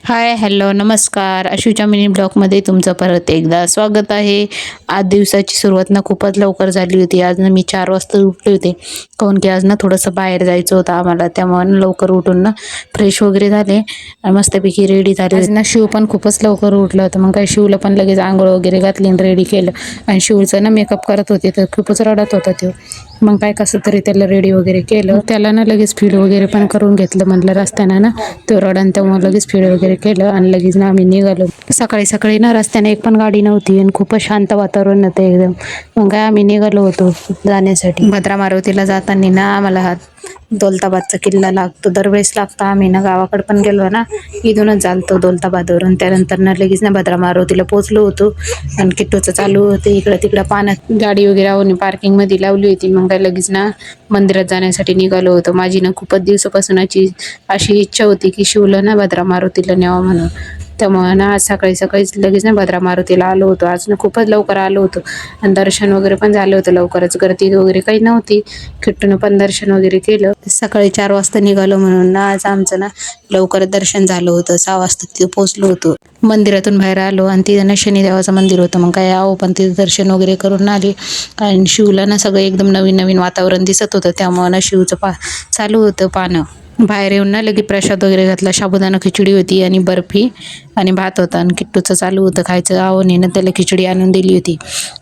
हाय, hello, नमस्कार. अशूच्या mini ब्लॉगमध्ये तुमचं परत एकदा स्वागत आहे. आज दिवसाची सुरुवात ना खूपच लवकर झाली होती. आज ना मी 4 वाजता उठले होते. काहून की आज ना थोडंसं बाहेर जायचं होतं आम्हाला. त्यामुळे ना लवकर उठून ना फ्रेश वगैरे झाले आणि मस्तपैकी रेडी झाले. आज ना शिव पण खूपच लवकर उठलं होतं. मग काय शिवला पण लगेच आंघोळ वगैरे घातली आणि रेडी केलं. आणि शिवचं ना मेकअप करत होते तर खूपच रडत होता तो. मग काय कसं तरी त्याला रेडी वगैरे केलं. त्याला ना लगेच फीड वगैरे पण करून घेतलं. म्हटलं रस्त्यानं ना तो रडन, त्यामुळे लगेच फीड वगैरे केलं आणि लगेच ना आम्ही निघालो. सकाळी सकाळी ना रस्त्याने एक पण गाडी नव्हती आणि खूपच शांत वातावरण होतं एकदम. मग काय आम्ही निघालो होतो जाण्यासाठी. भद्रा मारुतीला जाताना ना आम्हाला हा दौलताबादचा किल्ला लागतो, दरवेळेस लागतो. आम्ही ना गावाकडे पण गेलो ना इथूनच चालतो दौलताबादवरून. त्यानंतर ना लगेच ना भद्रा मारुतीला पोहोचलो होतो आणि किट्टूचं चालू होते इकडं तिकडं पाण्यात गाडी वगैरे आहोत पार्किंग मध्ये लावली होती. मग काय लगेच ना मंदिरात जाण्यासाठी निघालो होतो. माझी ना खूपच दिवसापासून अशी इच्छा होती की शिवला ना भद्रा मारुतीला न्यावं म्हणून. त्यामुळे ना आज सकाळी सकाळीच लगेच ना भद्रा मारुतीला आलो होतो. आज ना खूपच लवकर आलो होतो आणि दर्शन वगैरे पण झालं होतं लवकरच. गर्दी वगैरे काही नव्हती. किट्टूनं पण दर्शन वगैरे केलं. सकाळी 4 वाजता निघालो म्हणून ना आज आमचं ना लवकर दर्शन झालं होतं. 6 वाजता तिथे पोहोचलो होतो. मंदिरातून बाहेर आलो आणि तिथं ना शनिदेवाचं मंदिर होतं. मग काय आहो पण तिथं दर्शन वगैरे करून आले. आणि शिवला ना सगळं एकदम नवीन नवीन वातावरण दिसत होतं. त्यामुळे ना शिवचं चालू होतं पानं. बाहेर येऊन ना लगे प्रसाद वगैरे घातला. साबुदाणा खिचडी होती आणि बर्फी आणि भात होता आणि किट्टूचं चालू होतं खायचं. आवनीनं त्याला खिचडी आणून दिली होती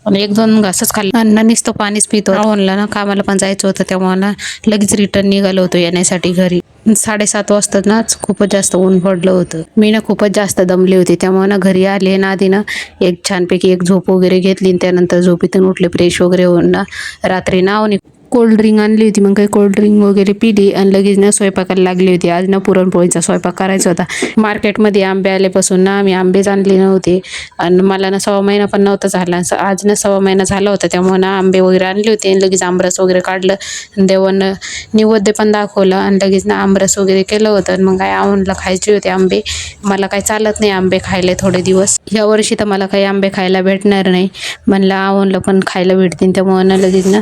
आणि 1-2 घासच खाल्ला. अन्न नुसतं पाणीच पितो. आवनला ना कामाला पण जायचं होतं त्यामुळे ना लगेच रिटर्न निघालो होतो येण्यासाठी घरी. 7:30 वाजता नाच खूपच जास्त ऊन पडलं होतं. मी ना खूपच जास्त दमले होते. त्यामुळे ना घरी आले ना आधी ना एक छानपैकी एक झोप वगैरे घेतली आणि त्यानंतर झोपेतून उठले फ्रेश वगैरे होऊन ना रात्री ना आवनी कोल्ड ड्रिंक आणली होती. मग काही कोल्ड ड्रिंक वगैरे पिली आणि लगेच ना स्वयंपाकाला लागली होती. आज ना पुरणपोळीचा स्वयंपाक करायचा होता. मार्केटमध्ये आंबे आल्यापासून ना आम्ही आंबेच आणले नव्हते आणि मला ना 1.25 महिना पण नव्हता झाला. आज ना 1.25 महिना झाला होता. त्यामुळे ना आंबे वगैरे आणले होते आणि लगेच आमरस वगैरे काढलं. देवानं नैवेद्य पण दाखवलं आणि लगेच ना आमरस वगैरे केलं होतं. आणि मग काय आवनला खायचे होते आंबे. मला काही चालत नाही आंबे खायला थोडे दिवस. यावर्षी तर मला काही आंबे खायला भेटणार नाही. म्हणलं आवनला पण खायला भेटतील. त्यामुळे ना लगेच ना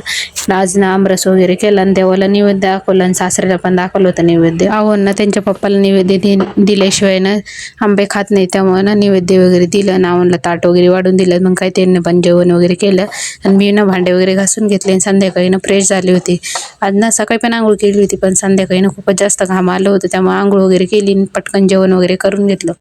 आज ना आमरस वगैरे केला आणि देवाला नैवेद्य दाखवलं आणि सासऱ्याला पण दाखवलं होतं नैवेद्य. आवनना त्यांच्या पप्पाला नैवेद्य दिल्याशिवाय ना आंबे खात नाही. त्यामुळे ना नैवेद्य वगैरे दिलं आणि आवनला ताट वगैरे वाढून दिलं. मग काय त्यांनी पण जेवण वगैरे केलं आणि मी ना भांडे वगैरे घासून घेतले आणि संध्याकाळी ना फ्रेश झाले होते. आज ना सकाळी पण आंघोळ केली होती पण संध्याकाळी ना खूपच जास्त घाम आलं होतं. त्यामुळे आंघोळ वगैरे केली आणि पटकन जेवण वगैरे करून घेतलं.